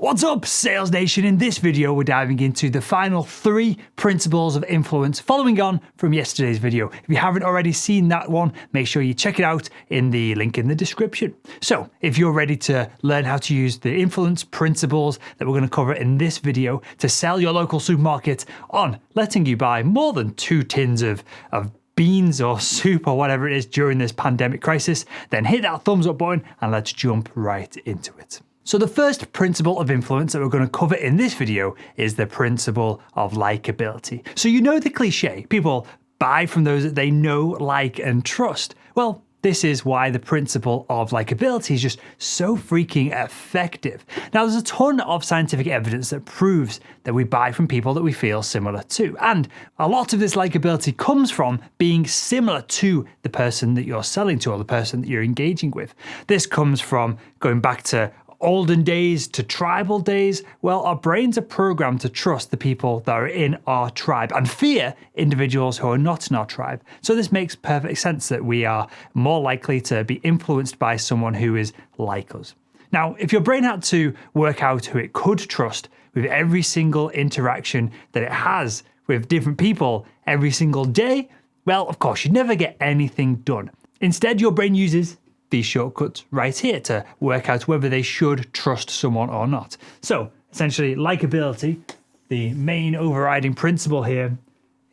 What's up, Sales Nation? In this video, we're diving into the final 3 principles of influence following on from yesterday's video. If you haven't already seen that one, make sure you check it out in the link in the description. So if you're ready to learn how to use the influence principles that we're going to cover in this video to sell your local supermarket on letting you buy more than 2 tins of beans or soup or whatever it is during this pandemic crisis, then hit that thumbs up button and let's jump right into it. So the first principle of influence that we're going to cover in this video is the principle of likability. So you know the cliche, people buy from those that they know, like, and trust. Well, this is why the principle of likability is just so freaking effective. Now, there's a ton of scientific evidence that proves that we buy from people that we feel similar to. And a lot of this likability comes from being similar to the person that you're selling to or the person that you're engaging with. This comes from going back to olden days to tribal days. Well, our brains are programmed to trust the people that are in our tribe and fear individuals who are not in our tribe. So this makes perfect sense that we are more likely to be influenced by someone who is like us. Now, if your brain had to work out who it could trust with every single interaction that it has with different people every single day, well, of course, you'd never get anything done. Instead, your brain uses these shortcuts right here to work out whether they should trust someone or not. So essentially, likability, the main overriding principle here,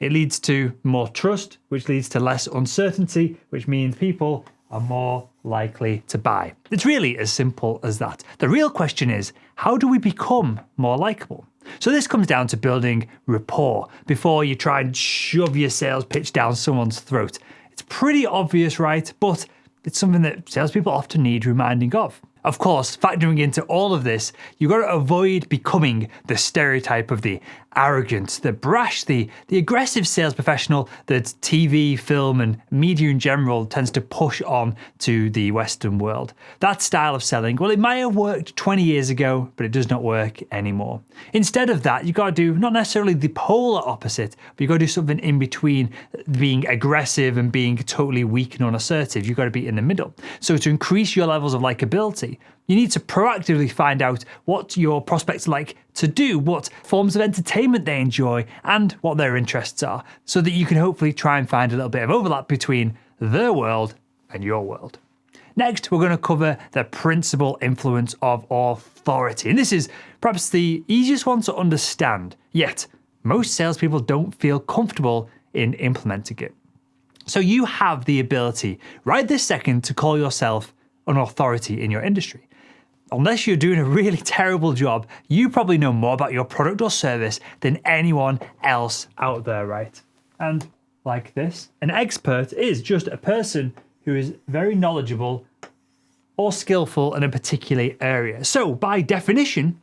it leads to more trust, which leads to less uncertainty, which means people are more likely to buy. It's really as simple as that. The real question is, how do we become more likable? So this comes down to building rapport before you try and shove your sales pitch down someone's throat. It's pretty obvious, right? But it's something that salespeople often need reminding of. Of course, factoring into all of this, you've got to avoid becoming the stereotype of the arrogant, the brash, the aggressive sales professional that TV, film, and media in general tends to push on to the Western world. That style of selling, well, it might have worked 20 years ago, but it does not work anymore. Instead of that, you've got to do not necessarily the polar opposite, but you've got to do something in between being aggressive and being totally weak and unassertive. You've got to be in the middle. So to increase your levels of likability, you need to proactively find out what your prospects like to do, what forms of entertainment they enjoy, and what their interests are, so that you can hopefully try and find a little bit of overlap between their world and your world. Next, we're going to cover the principal influence of authority. And this is perhaps the easiest one to understand, yet most salespeople don't feel comfortable in implementing it. So you have the ability right this second to call yourself an authority in your industry. Unless you're doing a really terrible job, you probably know more about your product or service than anyone else out there, right? And like this, an expert is just a person who is very knowledgeable or skillful in a particular area. So by definition,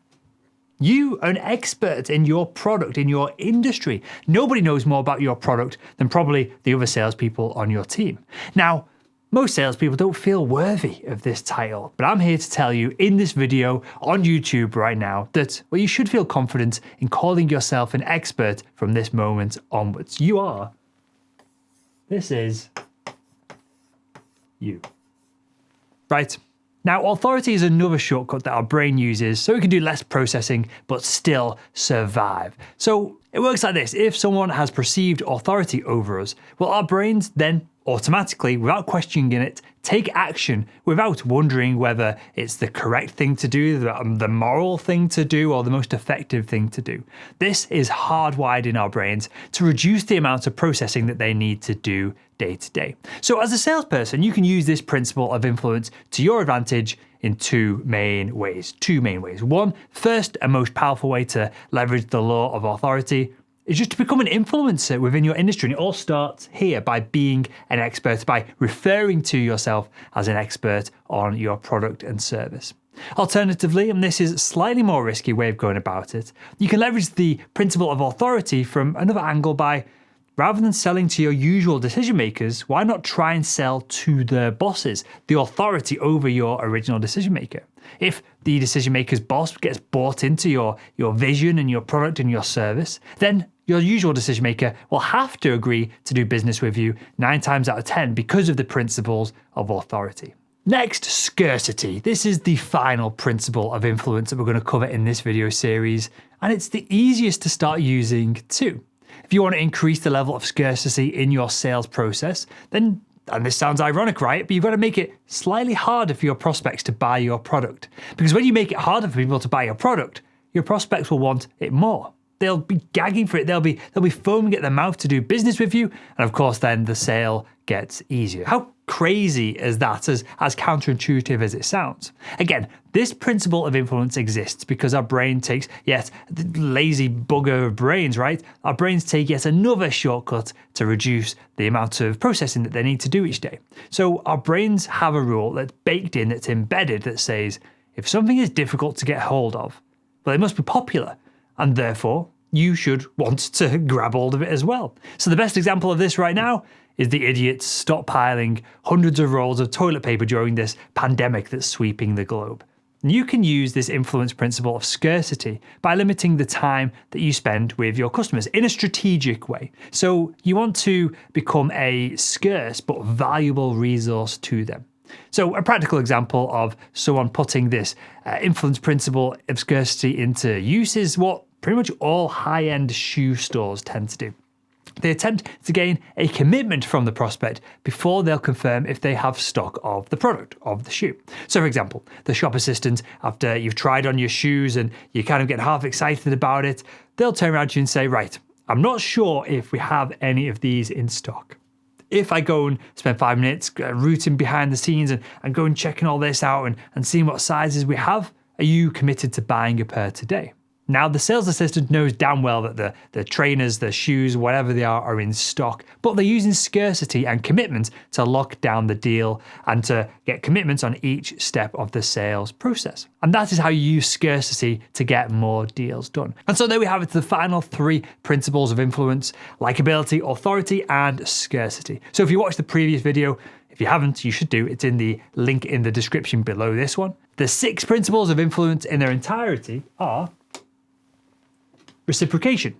you are an expert in your product, in your industry. Nobody knows more about your product than probably the other salespeople on your team. Now, most salespeople don't feel worthy of this title, but I'm here to tell you in this video on YouTube right now that, well, you should feel confident in calling yourself an expert from this moment onwards. You are. This is you. Right. Now, authority is another shortcut that our brain uses so we can do less processing but still survive. So it works like this. If someone has perceived authority over us, well, our brains then automatically, without questioning it, take action without wondering whether it's the correct thing to do, the moral thing to do, or the most effective thing to do. This is hardwired in our brains to reduce the amount of processing that they need to do day to day. So as a salesperson, you can use this principle of influence to your advantage in two main ways. One, first and most powerful way to leverage the law of authority is just to become an influencer within your industry. And it all starts here by being an expert, by referring to yourself as an expert on your product and service. Alternatively, and this is a slightly more risky way of going about it, you can leverage the principle of authority from another angle by, rather than selling to your usual decision makers, why not try and sell to their bosses, the authority over your original decision maker? If the decision maker's boss gets bought into your vision and your product and your service, then your usual decision maker will have to agree to do business with you 9 times out of 10 because of the principles of authority. Next, scarcity. This is the final principle of influence that we're going to cover in this video series, and it's the easiest to start using too. If you want to increase the level of scarcity in your sales process, then, and this sounds ironic, right? But you've got to make it slightly harder for your prospects to buy your product. Because when you make it harder for people to buy your product, your prospects will want it more. They'll be gagging for it. They'll be foaming at the mouth to do business with you. And of course, then the sale gets easier. How crazy is that, as counterintuitive as it sounds? Again, this principle of influence exists because our brain takes yet lazy bugger of brains, right? Our brains take yet another shortcut to reduce the amount of processing that they need to do each day. So our brains have a rule that's baked in, that's embedded, that says if something is difficult to get hold of, well, it must be popular. And therefore, you should want to grab hold of it as well. So the best example of this right now is the idiots stockpiling hundreds of rolls of toilet paper during this pandemic that's sweeping the globe. And you can use this influence principle of scarcity by limiting the time that you spend with your customers in a strategic way. So you want to become a scarce but valuable resource to them. So a practical example of someone putting this influence principle of scarcity into use is what pretty much all high-end shoe stores tend to do. They attempt to gain a commitment from the prospect before they'll confirm if they have stock of the product, of the shoe. So for example, the shop assistant, after you've tried on your shoes and you kind of get half excited about it, they'll turn around to you and say, right, I'm not sure if we have any of these in stock. If I go and spend 5 minutes rooting behind the scenes and go and checking all this out and seeing what sizes we have, are you committed to buying a pair today? Now, the sales assistant knows damn well that the trainers, the shoes, whatever they are in stock, but they're using scarcity and commitment to lock down the deal and to get commitments on each step of the sales process. And that is how you use scarcity to get more deals done. And so there we have it, the final 3 principles of influence: likability, authority, and scarcity. So if you watched the previous video, if you haven't, you should do. It's in the link in the description below this one. The 6 principles of influence in their entirety are reciprocation,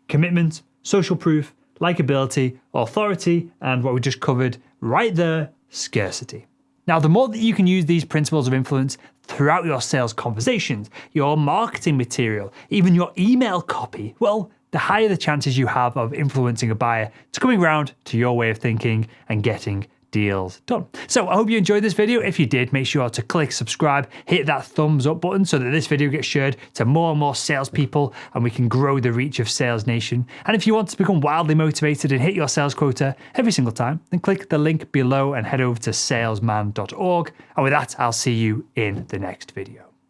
commitment, social proof, likability, authority, and what we just covered right there, scarcity. Now, the more that you can use these principles of influence throughout your sales conversations, your marketing material, even your email copy, well, the higher the chances you have of influencing a buyer to coming around to your way of thinking and getting deals done. So I hope you enjoyed this video. If you did, make sure to click subscribe, hit that thumbs up button so that this video gets shared to more and more salespeople and we can grow the reach of Sales Nation. And if you want to become wildly motivated and hit your sales quota every single time, then click the link below and head over to salesman.org. And with that, I'll see you in the next video.